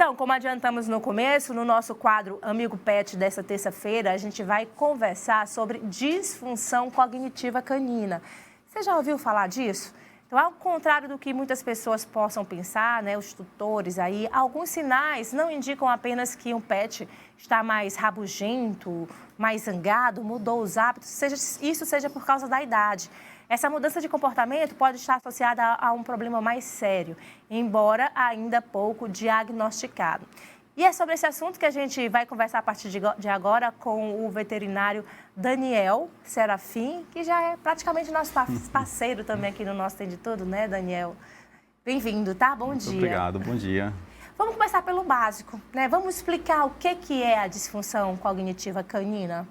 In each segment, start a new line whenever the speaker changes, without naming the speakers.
Então, como adiantamos no começo, no nosso quadro Amigo Pet dessa terça-feira, a gente vai conversar sobre disfunção cognitiva canina. Você já ouviu falar disso? Então, ao contrário do que muitas pessoas possam pensar, né, os tutores aí, alguns sinais não indicam apenas que um pet está mais rabugento, mais zangado, mudou os hábitos, isso seja por causa da idade. Essa mudança de comportamento pode estar associada a um problema mais sério, embora ainda pouco diagnosticado. E é sobre esse assunto que a gente vai conversar a partir de agora com o veterinário Daniel Serafim, que já é praticamente nosso parceiro também aqui no nosso Tem de Tudo, né, Daniel? Bem-vindo, tá? Bom dia.
Obrigado, bom dia.
Vamos começar pelo básico, né? Vamos explicar o que é a disfunção cognitiva canina?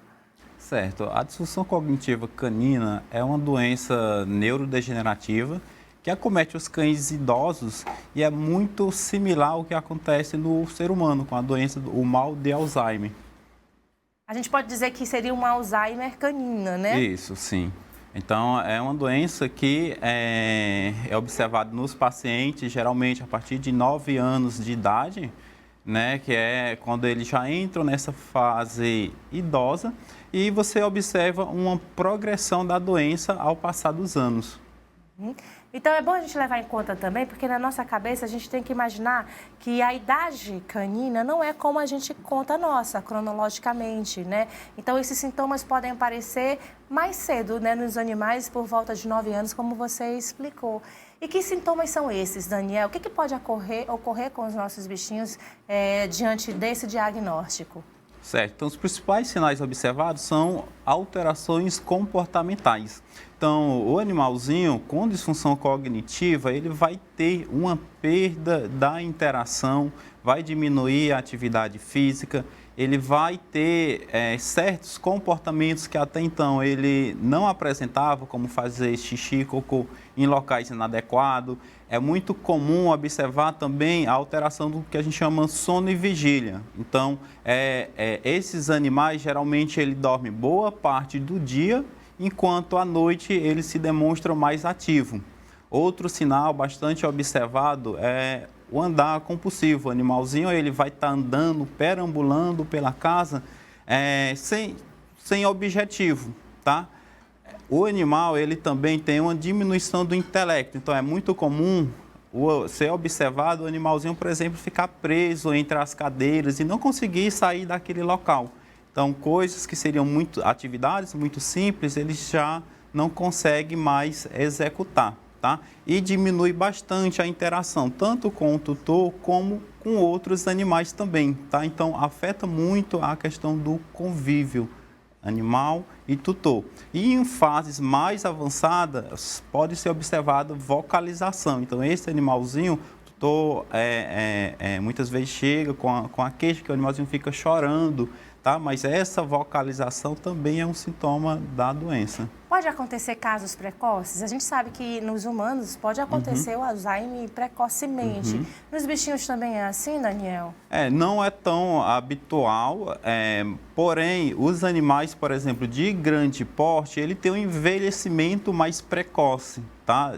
Certo, a disfunção cognitiva canina é uma doença neurodegenerativa que acomete os cães idosos e é muito similar ao que acontece no ser humano com a doença, o mal de Alzheimer.
A gente pode dizer que seria uma Alzheimer canina, né?
Isso, sim. Então, é uma doença que é observada nos pacientes, geralmente a partir de 9 anos de idade, né, que é quando eles já entram nessa fase idosa e você observa uma progressão da doença ao passar dos anos.
Então é bom a gente levar em conta também, porque na nossa cabeça a gente tem que imaginar que a idade canina não é como a gente conta a nossa, cronologicamente, né? Então esses sintomas podem aparecer mais cedo, né, nos animais por volta de 9 anos, como você explicou. E que sintomas são esses, Daniel? O que pode ocorrer com os nossos bichinhos diante desse diagnóstico?
Certo, então os principais sinais observados são alterações comportamentais. Então, o animalzinho com disfunção cognitiva, ele vai ter uma perda da interação, vai diminuir a atividade física, ele vai ter certos comportamentos que até então ele não apresentava, como fazer xixi e cocô em locais inadequados. É muito comum observar também a alteração do que a gente chama sono e vigília. Então, esses animais, geralmente, ele dorme boa parte do dia, enquanto à noite ele se demonstra mais ativo. Outro sinal bastante observado é o andar compulsivo. O animalzinho ele vai estar andando, perambulando pela casa sem objetivo, tá? O animal ele também tem uma diminuição do intelecto, então é muito comum ser observado o animalzinho, por exemplo, ficar preso entre as cadeiras e não conseguir sair daquele local. Então, coisas que seriam atividades muito simples, ele já não consegue mais executar, tá? E diminui bastante a interação, tanto com o tutor como com outros animais também, tá? Então, afeta muito a questão do convívio animal e tutor. E em fases mais avançadas, pode ser observada vocalização. Então, esse animalzinho, o tutor muitas vezes chega com a queixa que o animalzinho fica chorando, tá? Mas essa vocalização também é um sintoma da doença.
Pode acontecer casos precoces? A gente sabe que nos humanos pode acontecer o Alzheimer precocemente. Nos bichinhos também é assim, Daniel?
Não é tão habitual, porém, os animais, por exemplo, de grande porte, ele tem um envelhecimento mais precoce, tá?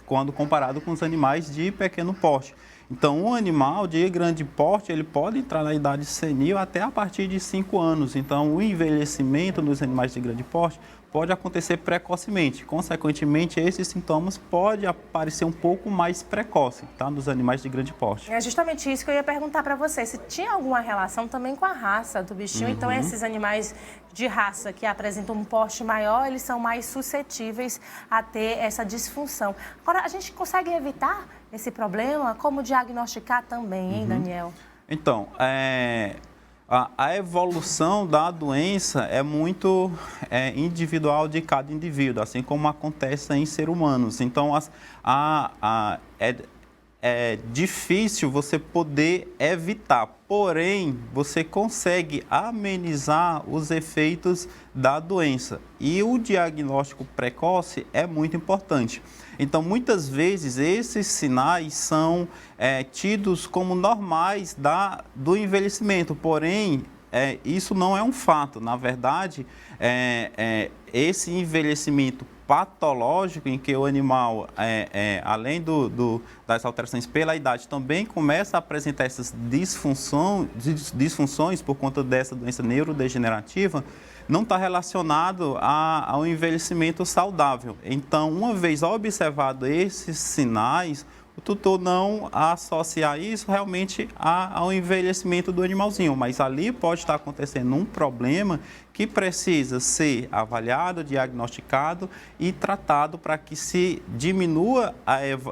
Quando comparado com os animais de pequeno porte. Então, um animal de grande porte, ele pode entrar na idade senil até a partir de 5 anos. Então, o envelhecimento nos animais de grande porte pode acontecer precocemente. Consequentemente, esses sintomas podem aparecer um pouco mais precoce, tá? Nos animais de grande porte.
É justamente isso que eu ia perguntar para você. Se tinha alguma relação também com a raça do bichinho. Então, esses animais de raça que apresentam um porte maior, eles são mais suscetíveis a ter essa disfunção. Agora, a gente consegue evitar esse problema? Como diagnosticar também, hein, Daniel?
Então, a evolução da doença é muito individual de cada indivíduo, assim como acontece em seres humanos. Então, é difícil você poder evitar, porém, você consegue amenizar os efeitos da doença. E o diagnóstico precoce é muito importante. Então, muitas vezes, esses sinais são tidos como normais do envelhecimento, porém, isso não é um fato. Na verdade, esse envelhecimento patológico em que o animal, além das alterações pela idade, também começa a apresentar essas disfunções por conta dessa doença neurodegenerativa, não está relacionado ao envelhecimento saudável. Então, uma vez observado esses sinais, o tutor não associar isso realmente ao envelhecimento do animalzinho, mas ali pode estar acontecendo um problema que precisa ser avaliado, diagnosticado e tratado para que se diminua,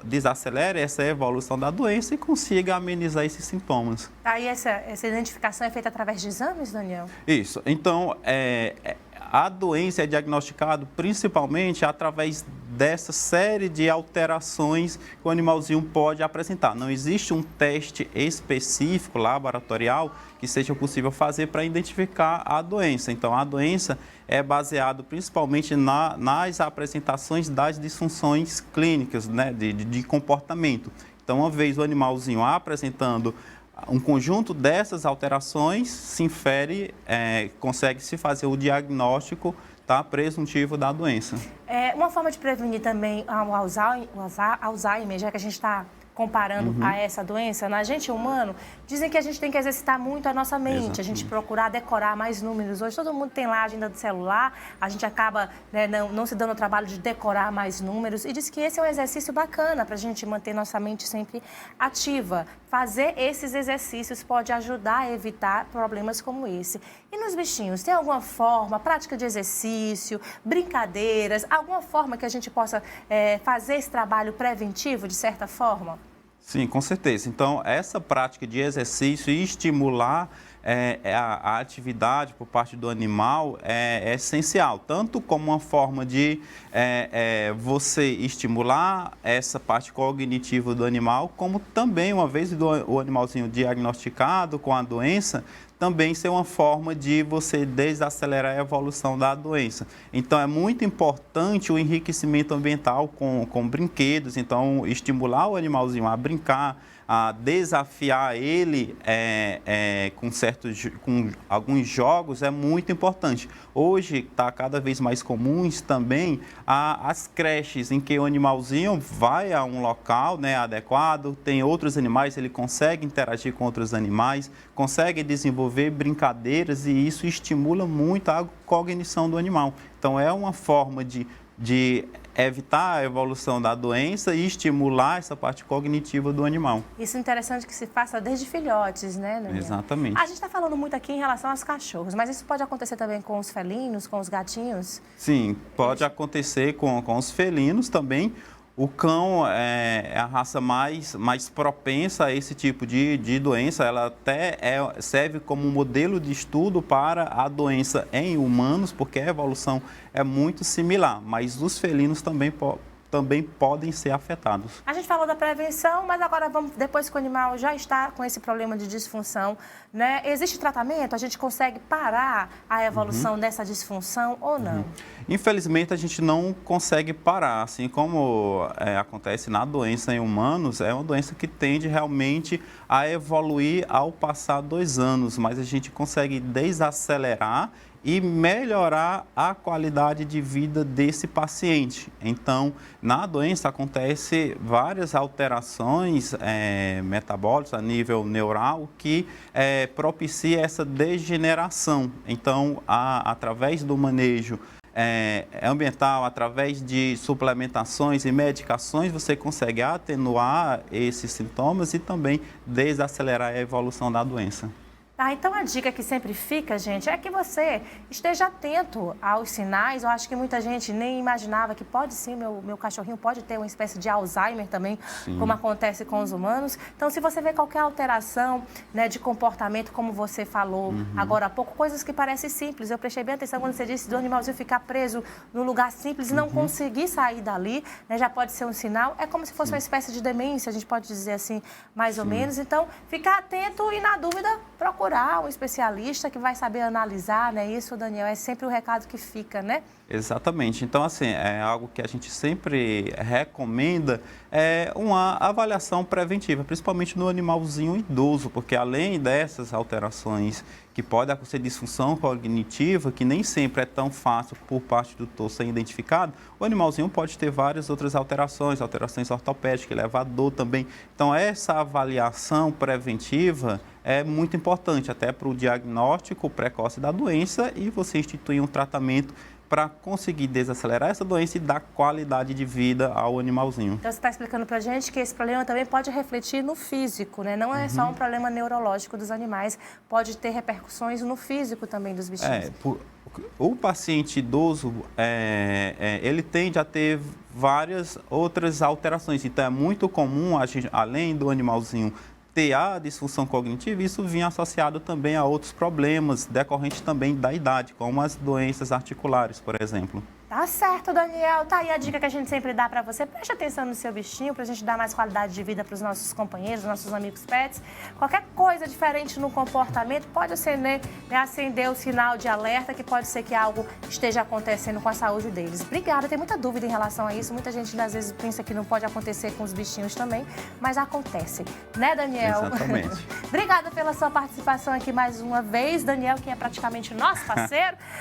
desacelere essa evolução da doença e consiga amenizar esses sintomas.
Aí essa identificação é feita através de exames, Daniel?
Isso. Então, a doença é diagnosticada principalmente através dessa série de alterações que o animalzinho pode apresentar. Não existe um teste específico, laboratorial, que seja possível fazer para identificar a doença. Então, a doença é baseada principalmente nas apresentações das disfunções clínicas, né, de comportamento. Então, uma vez o animalzinho apresentando um conjunto dessas alterações, se infere, consegue-se fazer o diagnóstico presuntivo da doença.
Uma forma de prevenir também o Alzheimer, já que a gente está comparando a essa doença, na gente humano, dizem que a gente tem que exercitar muito a nossa mente, exatamente, a gente procurar decorar mais números. Hoje todo mundo tem lá a agenda do celular, a gente acaba não se dando o trabalho de decorar mais números e diz que esse é um exercício bacana para a gente manter nossa mente sempre ativa. Fazer esses exercícios pode ajudar a evitar problemas como esse. E nos bichinhos, tem alguma forma, prática de exercício, brincadeiras, alguma forma que a gente possa fazer esse trabalho preventivo de certa forma?
Sim, com certeza. Então, essa prática de exercício e estimular a atividade por parte do animal é essencial, tanto como uma forma de você estimular essa parte cognitiva do animal, como também, uma vez o animalzinho diagnosticado com a doença, também ser uma forma de você desacelerar a evolução da doença. Então, é muito importante o enriquecimento ambiental com brinquedos, então, estimular o animalzinho a brincar, a desafiar ele com alguns jogos é muito importante. Hoje está cada vez mais comuns também as creches em que o animalzinho vai a um local, né, adequado, tem outros animais, ele consegue interagir com outros animais, consegue desenvolver brincadeiras e isso estimula muito a cognição do animal. Então é uma forma de evitar a evolução da doença e estimular essa parte cognitiva do animal.
Isso é interessante que se faça desde filhotes, né, Daniel?
Exatamente.
A gente está falando muito aqui em relação aos cachorros, mas isso pode acontecer também com os felinos, com os gatinhos?
Sim, pode acontecer com os felinos também. O cão é a raça mais propensa a esse tipo de doença. Ela até serve como um modelo de estudo para a doença em humanos, porque a evolução é muito similar, mas os felinos também podem ser afetados.
A gente falou da prevenção, mas agora depois que o animal já está com esse problema de disfunção, né? Existe tratamento? A gente consegue parar a evolução dessa disfunção ou não?
Infelizmente, a gente não consegue parar. Assim como acontece na doença em humanos, é uma doença que tende realmente a evoluir ao passar 2 anos, mas a gente consegue desacelerar e melhorar a qualidade de vida desse paciente. Então, na doença acontece várias alterações metabólicas a nível neural que propicia essa degeneração. Então, através do manejo ambiental, através de suplementações e medicações, você consegue atenuar esses sintomas e também desacelerar a evolução da doença.
Então, a dica que sempre fica, gente, é que você esteja atento aos sinais. Eu acho que muita gente nem imaginava que pode sim, meu cachorrinho pode ter uma espécie de Alzheimer também, sim, como acontece com os humanos. Então, se você vê qualquer alteração, né, de comportamento, como você falou agora há pouco, coisas que parecem simples. Eu prestei bem atenção quando você disse do animalzinho ficar preso num lugar simples e não conseguir sair dali, né, já pode ser um sinal. É como se fosse uma espécie de demência, a gente pode dizer assim, mais ou menos. Então, ficar atento e, na dúvida, procurar um especialista que vai saber analisar, né? Isso, Daniel, é sempre o recado que fica, né?
Exatamente. Então, assim, é algo que a gente sempre recomenda, é uma avaliação preventiva, principalmente no animalzinho idoso, porque além dessas alterações que podem acontecer disfunção cognitiva, que nem sempre é tão fácil por parte do tutor ser identificado, o animalzinho pode ter várias outras alterações, alterações ortopédicas, que leva a dor também. Então, essa avaliação preventiva é muito importante, até para o diagnóstico precoce da doença e você instituir um tratamento para conseguir desacelerar essa doença e dar qualidade de vida ao animalzinho.
Então, você está explicando para a gente que esse problema também pode refletir no físico, né? Não é só um problema neurológico dos animais, pode ter repercussões no físico também dos bichinhos.
O paciente idoso, ele tende a ter várias outras alterações. Então, é muito comum, a gente, além do animalzinho ter a disfunção cognitiva, isso vinha associado também a outros problemas decorrentes também da idade, como as doenças articulares, por exemplo.
Tá certo, Daniel. Tá aí a dica que a gente sempre dá para você. Preste atenção no seu bichinho para a gente dar mais qualidade de vida para os nossos companheiros, nossos amigos pets. Qualquer coisa diferente no comportamento pode acender o sinal de alerta, que pode ser que algo esteja acontecendo com a saúde deles. Obrigada. Tem muita dúvida em relação a isso. Muita gente, às vezes, pensa que não pode acontecer com os bichinhos também, mas acontece. Né, Daniel?
Exatamente.
Obrigada pela sua participação aqui mais uma vez. Daniel, que é praticamente nosso parceiro.